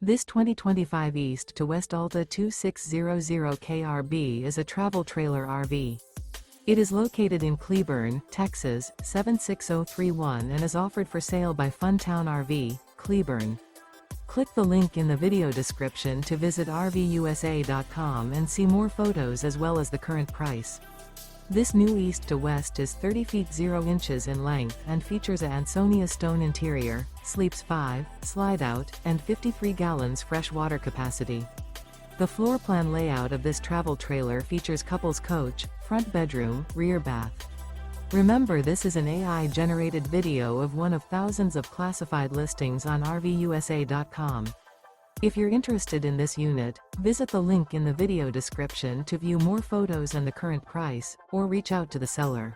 This 2025 East to West Alta 2600 KRB is a travel trailer RV. It is located in Cleburne, Texas, 76031 and is offered for sale by Funtown RV, Cleburne. Click the link in the video description to visit RVUSA.com and see more photos as well as the current price. This new East to West is 30 feet 0 inches in length and features a ANSONIA Stone interior, sleeps 5, Slideout, and 53 gallons fresh water capacity. The floor plan layout of this travel trailer features couples coach, front bedroom, rear bath. Remember, this is an AI-generated video of one of thousands of classified listings on RVUSA.com. If you're interested in this unit, visit the link in the video description to view more photos and the current price, or reach out to the seller.